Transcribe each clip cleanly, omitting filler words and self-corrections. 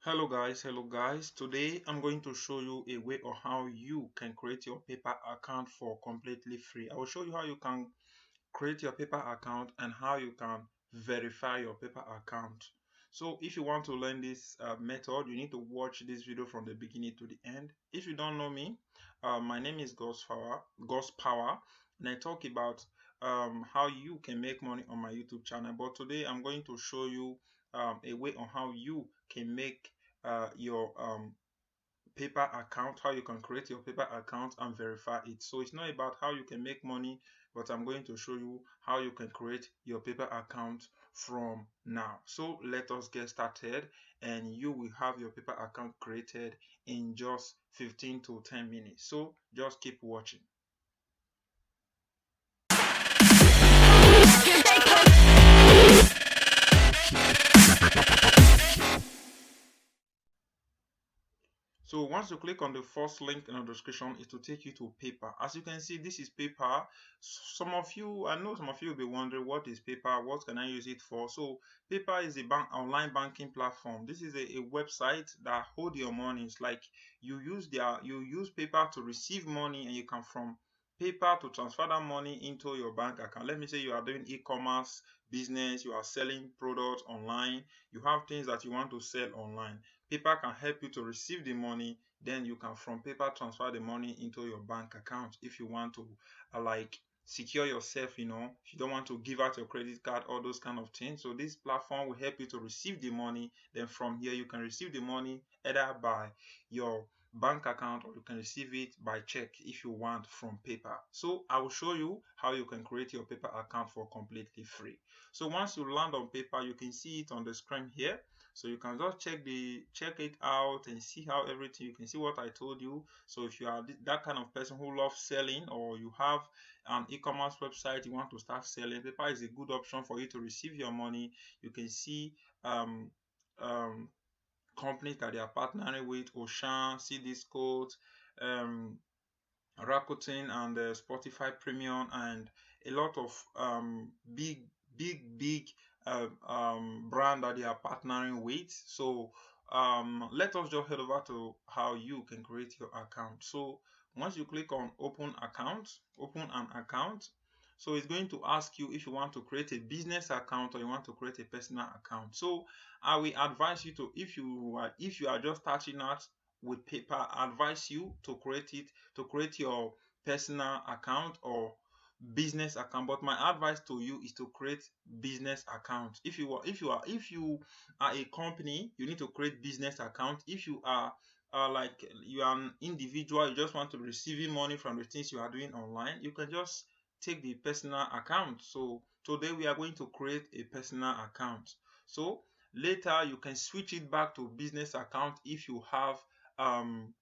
Hello guys, today I'm going to show you a way on how you can create your paper account for completely free. I will show you how you can create your paper account and how you can verify your paper account. So if you want to learn this method, you need to watch this video from the beginning to the end. If you don't know me, my name is God's Power, and I talk about how you can make money on my YouTube channel. But today I'm going to show you a way on how you can make your paper account, how you can create your paper account and verify it. So it's not about how you can make money, but I'm going to show you how you can create your paper account from now. So let us get started, and you will have your paper account created in just 15 to 10 minutes. So just keep watching. So once you click on the first link in the description, it will take you to paper. As you can see, this is paper. Some of you, I know some of you will be wondering, what is paper? What can I use it for? So paper is a online banking platform. This is a website that hold your money. It's like you use paper to receive money, and you can from paper to transfer that money into your bank account. Let me say you are doing e-commerce business, you are selling products online, you have things that you want to sell online. Paper can help you to receive the money, then you can from paper transfer the money into your bank account if you want to like secure yourself, if you don't want to give out your credit card, all those kind of things. So this platform will help you to receive the money. Then from here you can receive the money either by your bank account, or you can receive it by check if you want from paper. So I will show you how you can create your paper account for completely free. So once you land on paper, you can see it on the screen here. So you can just check it out and see how everything, you can see what I told you. So if you are that kind of person who loves selling, or you have an e-commerce website, you want to start selling, paper is a good option for you to receive your money. You can see um um companies that they are partnering with: Ocean, CD Scott, um Rakuten, and Spotify Premium, and a lot of big brand that they are partnering with. So let us just head over to how you can create your account. So once you click on open an account, so it's going to ask you if you want to create a business account or you want to create a personal account. So I will advise you to, if you are just starting out with paper, I advise you to create your personal account or business account. But my advice to you is to create business account. If you are a company, you need to create business account. If you are like you are an individual, you just want to receiving money from the things you are doing online, you can just take the personal account. So today we are going to create a personal account. So later you can switch it back to business account um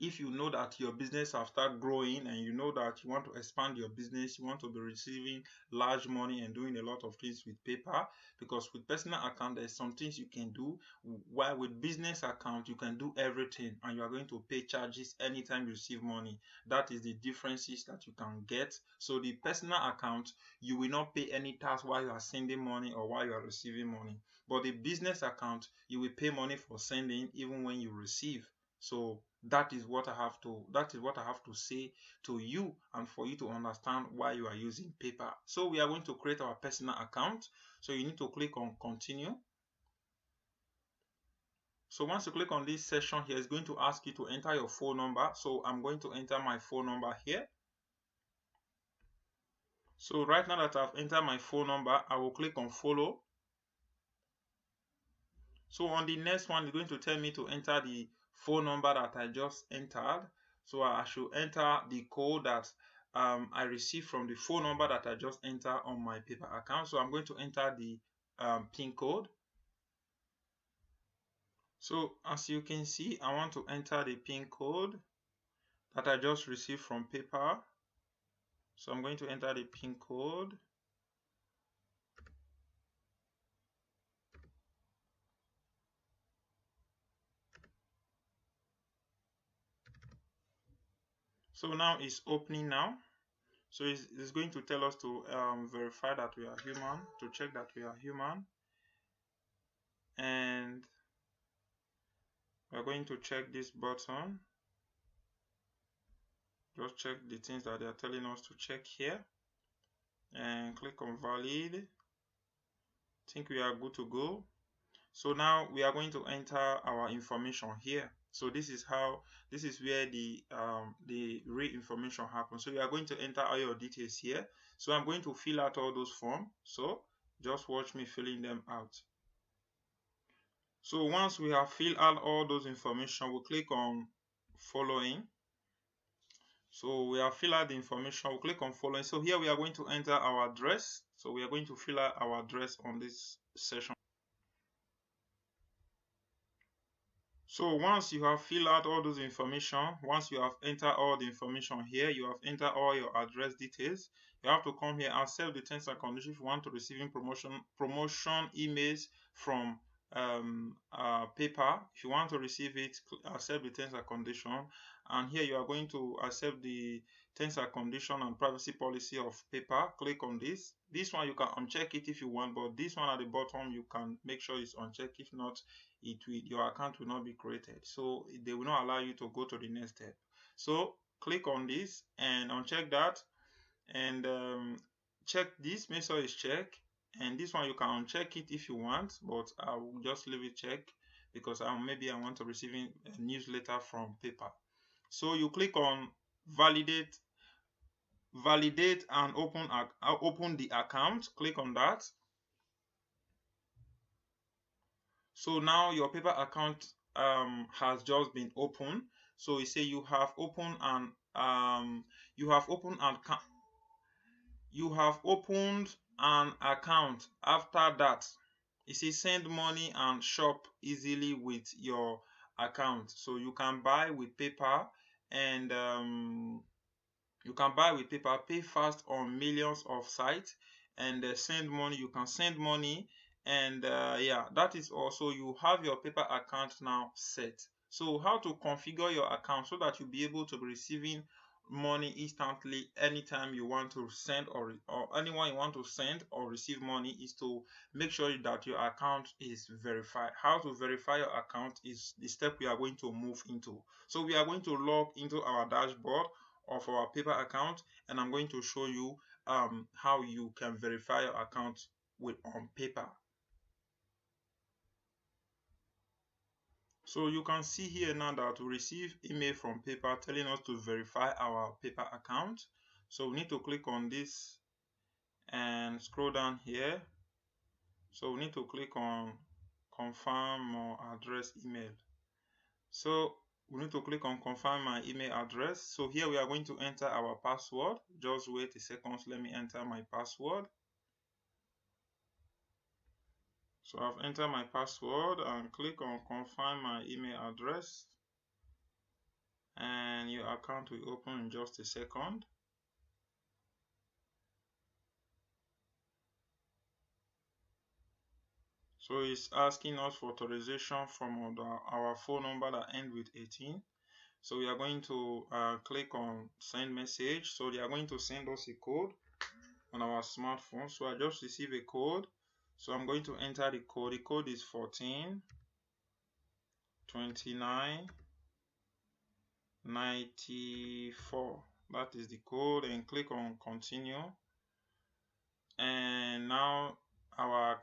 if you know that your business have started growing, and you know that you want to expand your business, you want to be receiving large money and doing a lot of things with paper. Because with personal account, there's some things you can do, while with business account you can do everything, and you are going to pay charges anytime you receive money. That is the differences that you can get. So the personal account, you will not pay any tax while you are sending money or while you are receiving money. But the business account, you will pay money for sending even when you receive. So that is what I have to say to you, and for you to understand why you are using paper. So we are going to create our personal account. So you need to click on continue. So once you click on this section here, it's going to ask you to enter your phone number. So I'm going to enter my phone number here. So right now that I've entered my phone number, I will click on follow. So on the next one, it's going to tell me to enter the phone number that I just entered. So I should enter the code that I received from the phone number that I just entered on my paper account. So I'm going to enter the PIN code. So as you can see, I want to enter the PIN code that I just received from paper. So I'm going to enter the PIN code. So now it's opening now. So it's going to tell us to verify that we are human, to check that we are human. And We are going to check this button. Just check the things that they are telling us to check here and click on valid. I think we are good to go. So now we are going to enter our information here. So this is where the real information happens. So you are going to enter all your details here. So I'm going to fill out all those forms. So just watch me filling them out. So once we have filled out all those information, we'll click on following. So we have filled out the information. We'll click on following. So here we are going to enter our address. So we are going to fill out our address on this session. So once you have filled out all those information, once you have entered all the information here, you have entered all your address details, you have to come here, accept the terms and conditions if you want to receive promotion emails from PayPal. If you want to receive it, accept the terms and conditions. And here you are going to accept the terms and condition and privacy policy of PayPal. Click on this. This one you can uncheck it if you want, but this one at the bottom you can make sure it's unchecked. If not, your account will not be created. So they will not allow you to go to the next step. So click on this and uncheck that, and check this. Make sure it's checked. And this one you can uncheck it if you want, but I will just leave it checked because maybe I want to receive a newsletter from PayPal. So you click on validate and open the account. Click on that. So now your PayPal account has just been opened. So you say you have opened an account. After that, it says send money and shop easily with your account. So you can buy with PayPal, and pay fast on millions of sites, and send money. You can send money, and yeah, that is also, you have your PayPal account now set. So how to configure your account so that you'll be able to be receiving money instantly anytime you want to send or anyone you want to send or receive money is to make sure that your account is verified. How to verify your account is the step we are going to move into. So we are going to log into our dashboard of our PayPal account, and I'm going to show you how you can verify your account on PayPal. So you can see here now that we receive email from PayPal telling us to verify our PayPal account. So we need to click on this and scroll down here. So we need to click on confirm or address email. So we need to click on confirm my email address. So here we are going to enter our password. Just wait a second, let me enter my password. So I've entered my password and click on confirm my email address, and your account will open in just a second. So it's asking us for authorization from our phone number that ends with 18. So we are going to click on send message. So they are going to send us a code on our smartphone. So I just received a code. So I'm going to enter the code. The code is 142994. That is the code, and click on continue. And now our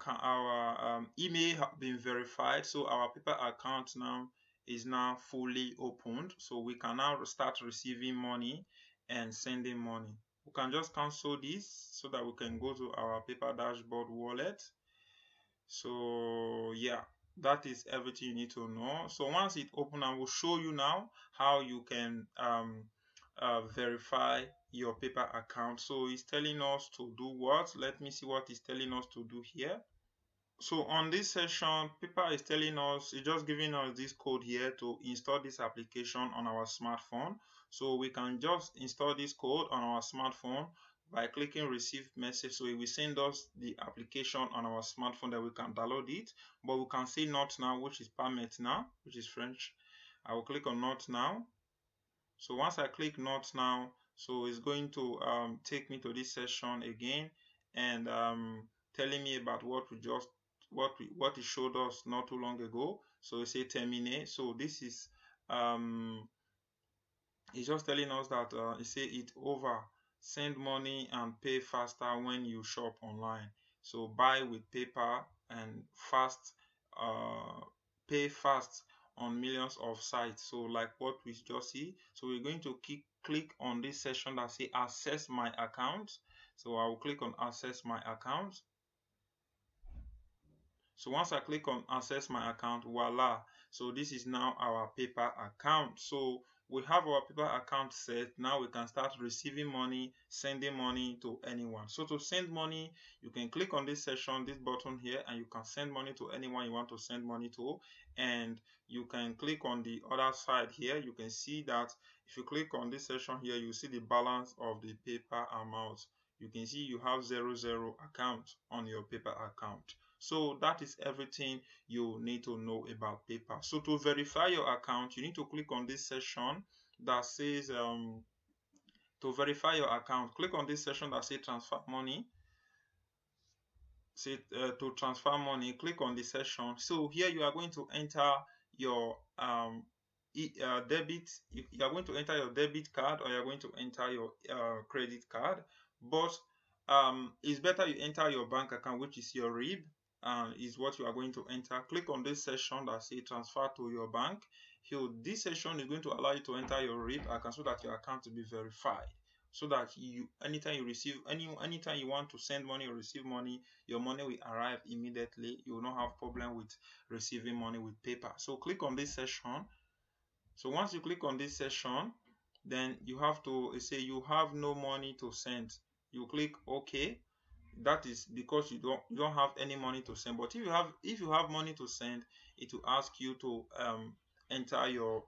email have been verified. So our PayPal account now is now fully opened. So we can now start receiving money and sending money. We can just cancel this so that we can go to our PayPal dashboard wallet. So yeah, that is everything you need to know. So once it opens, I will show you now how you can verify your PayPal account. So it's telling us to do what? Let me see what it's telling us to do here. So on this session, PayPal is telling us, it's just giving us this code here to install this application on our smartphone. So we can just install this code on our smartphone by clicking receive message. So it will send us the application on our smartphone that we can download it. But we can say not now, which is permit now, which is French. I will click on not now. So once I click not now, so it's going to take me to this session again, and telling me about what we just what it showed us not too long ago. So it say terminate. So this is it's just telling us that it say it over, send money and pay faster when you shop online. So buy with PayPal and fast, pay fast on millions of sites. So like what we just see. So we're going to click on this section that say access my account. So I will click on access my account. So once I click on access my account, voila. So this is now our PayPal account. So we have our PayPal account set. Now we can start receiving money, sending money to anyone. So to send money, you can click on this section, this button here, and you can send money to anyone you want to send money to. And you can click on the other side here. You can see that if you click on this section here, you see the balance of the PayPal amount. You can see you have 00 account on your PayPal account. So that is everything you need to know about PayPal. So to verify your account, you need to click on this section that says to verify your account. Click on this section that says transfer money. Say to transfer money, click on the section. So here you are going to enter your debit. You are going to enter your debit card, or you are going to enter your credit card. But it's better you enter your bank account, which is your RIB, is what you are going to enter. Click on this section that say transfer to your bank. Here, this section is going to allow you to enter your RIB account so that your account will be verified. So that you, anytime you receive, anytime you want to send money or receive money, your money will arrive immediately. You will not have problem with receiving money with PayPal. So click on this section. So once you click on this section, then you have to say you have no money to send. You click OK. That is because you don't have any money to send. But if you have money to send, it will ask you to enter your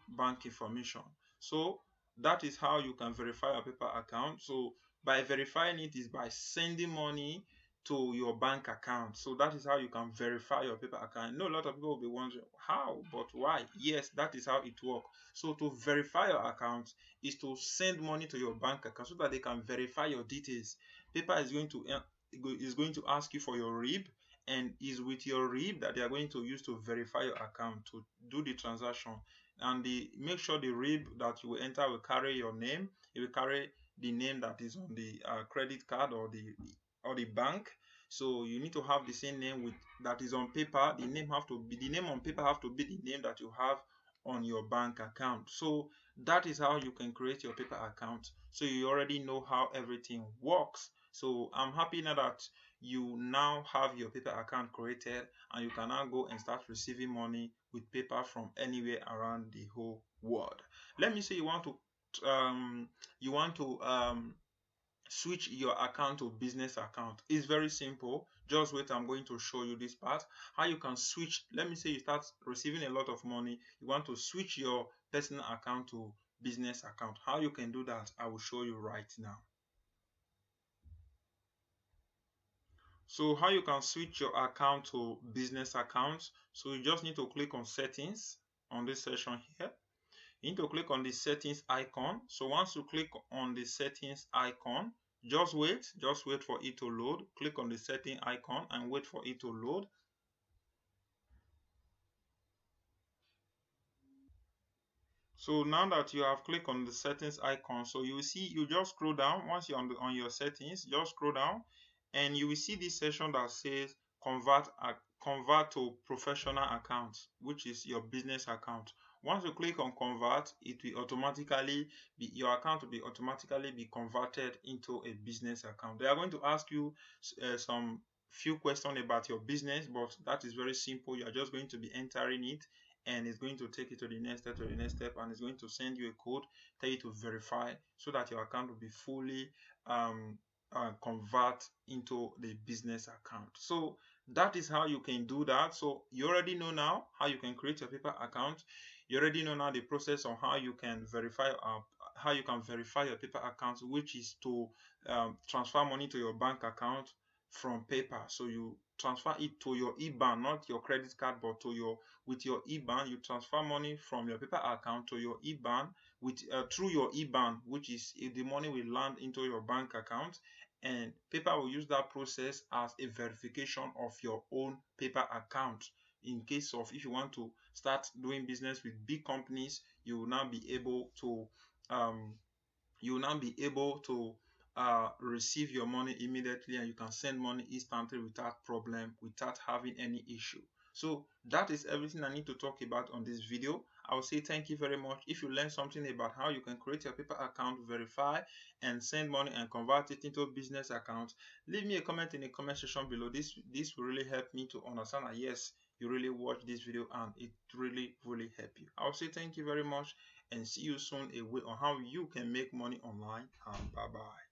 bank information. So that is how you can verify your PayPal account. So by verifying it is by sending money to your bank account. So that is how you can verify your PayPal account. I know a lot of people will be wondering how, but why? Yes, that is how it works. So to verify your account is to send money to your bank account so that they can verify your details. PayPal is going to ask you for your RIB, and is with your RIB that they are going to use to verify your account to do the transaction. And make sure the RIB that you will enter will carry your name. It will carry the name that is on the credit card or the bank. So you need to have the same name with that is on paper. The name on paper have to be the name that you have on your bank account. So that is how you can create your PayPal account. So you already know how everything works. So I'm happy now that you now have your PayPal account created, and you can now go and start receiving money with PayPal from anywhere around the whole world. Let me say you want to switch your account to business account. It's very simple. Just wait, I'm going to show you this part how you can switch. Let me say you start receiving a lot of money, you want to switch your personal account to business account. How you can do that, I will show you right now. So how you can switch your account to business account. So you just need to click on settings on this section here. You need to click on the settings icon. So once you click on the settings icon, just wait for it to load. Click on the setting icon and wait for it to load. So now that you have clicked on the settings icon, so you will see, you just scroll down. Once you're on your settings, just scroll down and you will see this section that says convert to professional account, which is your business account. Once you click on convert, it will automatically be, your account will be automatically be converted into a business account. They are going to ask you some few questions about your business, but that is very simple. You are just going to be entering it, and it's going to take you to the next step, and it's going to send you a code, tell you to verify, so that your account will be fully convert into the business account. So that is how you can do that. So you already know now how you can create your PayPal account. You already know now the process on how you can verify your PayPal account, which is to transfer money to your bank account from PayPal. So you transfer it to your IBAN, not your credit card, but with your IBAN. You transfer money from your PayPal account to your IBAN through your IBAN, which is the money will land into your bank account, and PayPal will use that process as a verification of your own PayPal account. In case of if you want to start doing business with big companies, you will now be able to um, receive your money immediately, and you can send money instantly without problem, without having any issue. So that is everything I need to talk about on this video. I will say thank you very much. If you learned something about how you can create your PayPal account, verify and send money and convert it into a business account, leave me a comment in the comment section below. This will really help me to understand that yes, you really watched this video and it really helped you. I will say thank you very much and see you soon a way on how you can make money online, and bye bye.